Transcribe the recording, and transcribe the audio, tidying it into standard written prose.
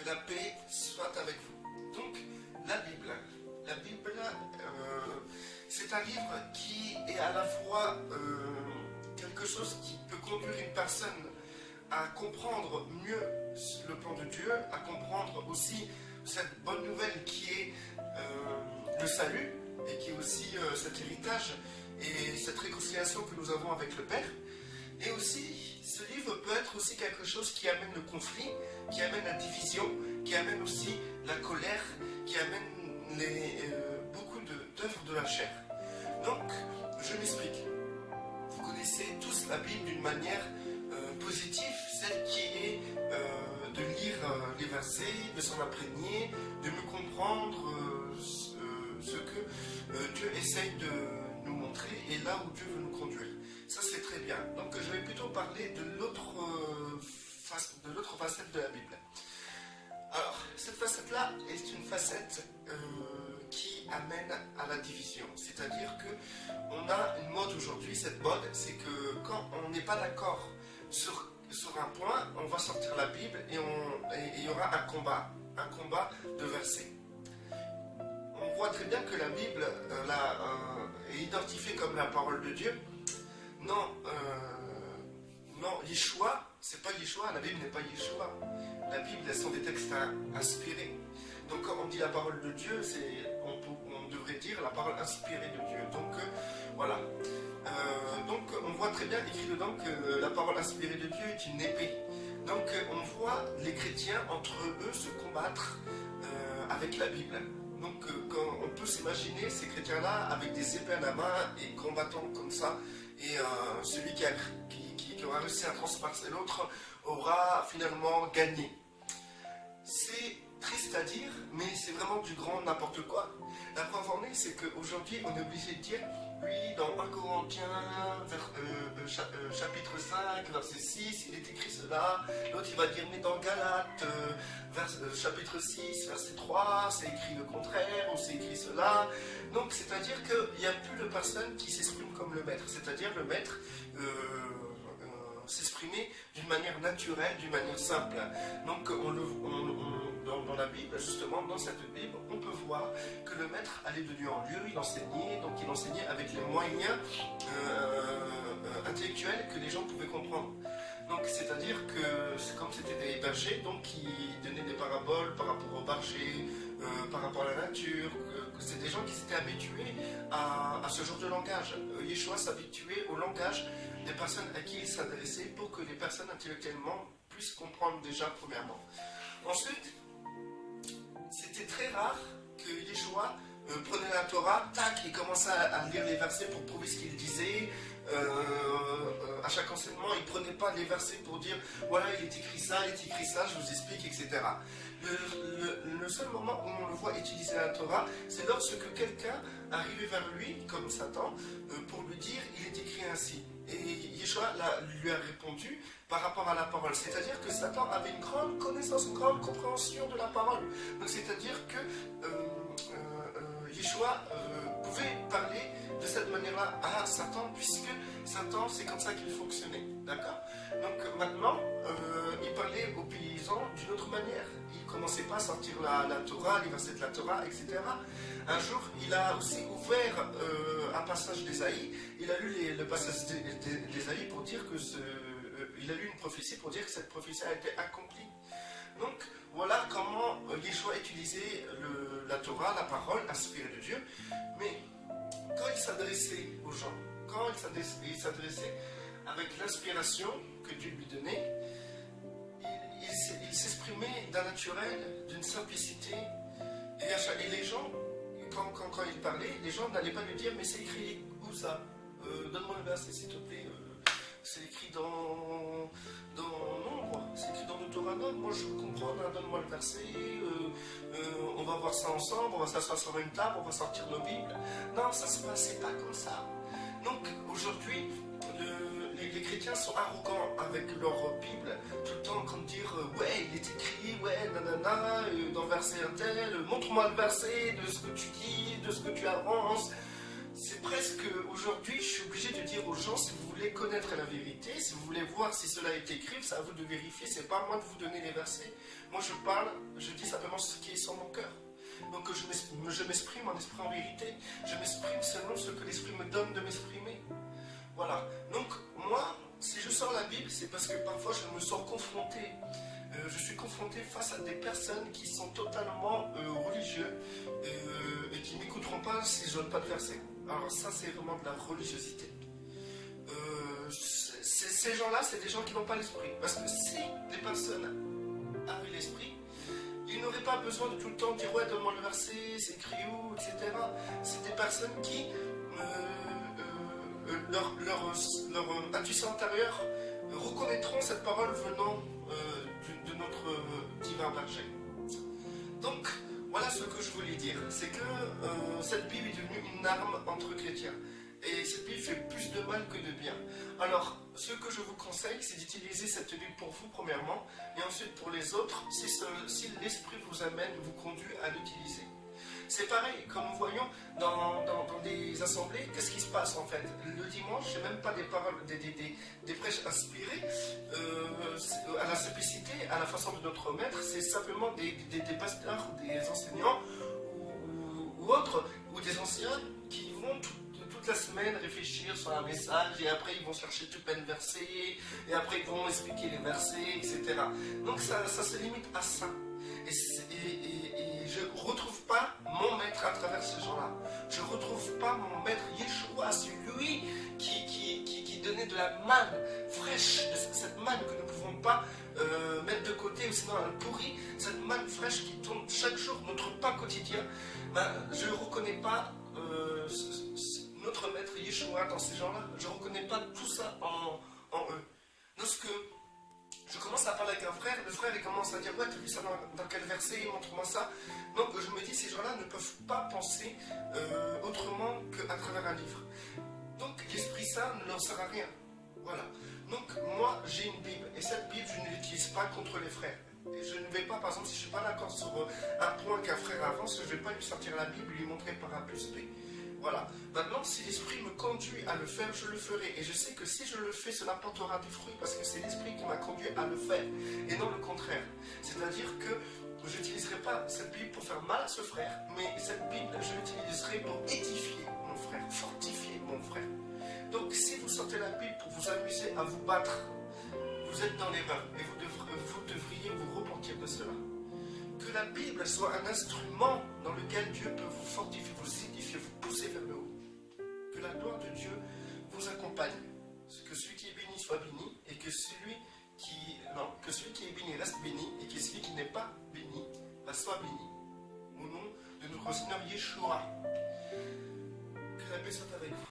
la paix soit avec vous. Donc, la Bible. La Bible, c'est un livre qui est à la fois quelque chose qui peut conduire une personne à comprendre mieux le plan de Dieu, à comprendre aussi cette bonne nouvelle qui est le salut, et qui est aussi cet héritage et cette réconciliation que nous avons avec le Père. Et aussi, ce livre peut être aussi quelque chose qui amène le conflit, qui amène la division, qui amène aussi la colère, qui amène beaucoup d'œuvres de la chair. Donc, je m'explique. Vous connaissez tous la Bible d'une manière positive, celle qui est de lire les versets, de s'en imprégner, de mieux comprendre ce que Dieu essaye de nous montrer et là où Dieu veut nous conduire. Ça, c'est très bien. Donc, je vais plutôt parler de l'autre facette de la Bible. Alors, cette facette-là est une facette qui amène à la division. C'est-à-dire qu'on a une mode aujourd'hui. Cette mode, c'est que quand on n'est pas d'accord sur un point, on va sortir la Bible et il y aura un combat de versets. On voit très bien que la Bible est identifiée comme la parole de Dieu. Non, Yeshua, c'est pas Yeshua, la Bible n'est pas Yeshua. La Bible, elles sont des textes inspirés. Donc quand on dit la parole de Dieu, on devrait dire la parole inspirée de Dieu. Donc voilà. Donc on voit très bien écrit dedans que la parole inspirée de Dieu est une épée. Donc on voit les chrétiens entre eux se combattre avec la Bible. Donc quand on peut s'imaginer ces chrétiens-là avec des épées à la main et combattant comme ça, et celui qui aura réussi à transpasser l'autre aura finalement gagné. C'est triste à dire, mais c'est vraiment du grand n'importe quoi. La preuve en est, c'est qu'aujourd'hui, on est obligé de dire, oui, dans 1 Corinthiens, chapitre 5, verset 6, il est écrit cela. L'autre, il va dire, mais dans Galates, chapitre 6, verset 3, c'est écrit le contraire, ou c'est écrit cela. Donc, c'est-à-dire qu'il n'y a plus de personne qui s'exprime comme le maître. C'est-à-dire, le maître s'exprimer d'une manière naturelle, d'une manière simple. Donc, dans la Bible, justement, dans cette Bible, on peut voir que le maître allait de lieu en lieu, il enseignait, donc il enseignait avec les moyens intellectuels que les gens pouvaient comprendre. Donc, c'est-à-dire que c'est comme c'était des bergers, donc qui donnaient des paraboles par rapport aux bergers, par rapport à la nature, que c'est des gens qui s'étaient habitués à ce genre de langage. Yeshua s'habituait au langage des personnes à qui il s'adressait pour que les personnes intellectuellement puissent comprendre déjà premièrement. Ensuite, c'était très rare que Yeshua prenait la Torah, tac, il commençait à lire les versets pour prouver ce qu'il disait. À chaque enseignement, il ne prenait pas les versets pour dire voilà, il est écrit ça, je vous explique, etc. Le seul moment où on le voit utiliser la Torah, c'est lorsque quelqu'un arrivait vers lui, comme Satan, pour lui dire il est écrit ainsi. Et Yeshua lui a répondu par rapport à la parole. C'est-à-dire que Satan avait une grande connaissance, une grande compréhension de la parole. Donc c'est-à-dire que Yeshua pouvait parler de cette manière-là à Satan, puisque Satan, c'est comme ça qu'il fonctionnait. D'accord? Donc maintenant, il parlait aux paysans d'une autre manière. Il ne commençait pas à sortir la Torah, les versets de la Torah, etc. Un jour, il a aussi ouvert un passage d'Ésaïe. Il a lu le passage d'Ésaïe pour dire que il a lu une prophétie pour dire que cette prophétie a été accomplie. Donc, voilà comment Yeshua utilisait la Torah, la parole inspirée de Dieu. Mais quand il s'adressait aux gens, quand il s'adressait avec l'inspiration que Dieu lui donnait, il s'exprimait d'un naturel, d'une simplicité. Et les gens, quand il parlait, les gens n'allaient pas lui dire mais c'est écrit où ça? Donne-moi le verset s'il te plaît. C'est écrit dans Nombre, c'est écrit dans Deutéronome. Moi je comprends, donne-moi le verset, on va voir ça ensemble, on va s'asseoir sur une table, on va sortir nos Bibles. Non, ça se passait pas comme ça. Donc aujourd'hui, les chrétiens sont arrogants avec leur Bible, tout le temps comme dire ouais, il est écrit, ouais, nanana, dans le verset un tel, montre-moi le verset de ce que tu dis, de ce que tu avances. C'est presque, aujourd'hui, je suis obligé de dire aux gens, si vous voulez connaître la vérité, si vous voulez voir si cela est écrit, c'est à vous de vérifier, c'est pas à moi de vous donner les versets. Moi je parle, je dis simplement ce qui est sur mon cœur. Donc je m'exprime en esprit en vérité. Je m'exprime selon ce que l'esprit me donne de m'exprimer. Voilà. Donc moi, si je sors la Bible, c'est parce que parfois je me sens confronté. Je suis confronté face à des personnes qui sont totalement religieux et qui n'écouteront pas si je donne pas de verset. Alors ça, c'est vraiment de la religiosité. Ces gens-là, c'est des gens qui n'ont pas l'esprit. Parce que si les personnes avaient l'esprit, ils n'auraient pas besoin de tout le temps dire « Ouais, donne-moi le verset, c'est écrit où, etc. » C'est des personnes qui, leur intuition intérieure, reconnaîtront cette parole venant de notre divin berger. Donc, voilà ce que je voulais dire. C'est que cette Bible est devenue une arme entre chrétiens. Et cette Bible fait plus de mal que de bien. Alors, ce que je vous conseille, c'est d'utiliser cette Bible pour vous, premièrement, et ensuite pour les autres, si l'Esprit vous amène, vous conduit à l'utiliser. C'est pareil, comme nous voyons dans des assemblées, qu'est-ce qui se passe en fait? Le dimanche, c'est même pas des paroles, des prêches inspirées à la simplicité, à la façon de notre maître, c'est simplement des pasteurs, des enseignants ou autres, ou des anciens qui vont toute la semaine réfléchir sur un message et après ils vont chercher tout plein de versets et après ils vont expliquer les versets, etc. Donc ça se limite à ça. Et je ne retrouve pas mon maître à travers ces gens-là. Je ne retrouve pas mon maître Yeshua, c'est lui qui donnait de la manne fraîche, cette manne que nous ne pouvons pas mettre de côté ou sinon elle pourrit, cette manne fraîche qui tourne chaque jour, notre pain quotidien. Je ne reconnais pas notre maître Yeshua dans ces gens-là. Je ne reconnais pas tout ça en eux. Lorsque je commence à parler avec un frère, le frère il commence à dire « Ouais, tu as vu ça dans quel verset, montre-moi ça ». Donc je me dis, ces gens-là ne peuvent pas penser autrement qu'à travers un livre. Donc l'Esprit Saint ne leur sert à rien. Voilà. Donc moi, j'ai une Bible, et cette Bible, je ne l'utilise pas contre les frères. Et je ne vais pas, par exemple, si je ne suis pas d'accord sur un point qu'un frère avance, je ne vais pas lui sortir la Bible et lui montrer par A plus B. Voilà. Maintenant, si l'Esprit me conduit à le faire, je le ferai. Et je sais que si je le fais, cela portera des fruits parce que c'est l'Esprit qui m'a conduit à le faire et non le contraire. C'est-à-dire que je n'utiliserai pas cette Bible pour faire mal à ce frère, mais cette Bible, je l'utiliserai pour édifier mon frère, fortifier mon frère. Donc, si vous sortez la Bible pour vous amuser à vous battre, vous êtes dans l'erreur et vous devriez vous repentir de cela. Que la Bible soit un instrument dans lequel Dieu peut vous fortifier, vous édifier, vous pousser vers le haut. Que la gloire de Dieu vous accompagne. Que celui qui est béni soit béni et que celui qui est béni reste béni et que celui qui n'est pas béni soit béni. Au nom de notre Seigneur Yeshua.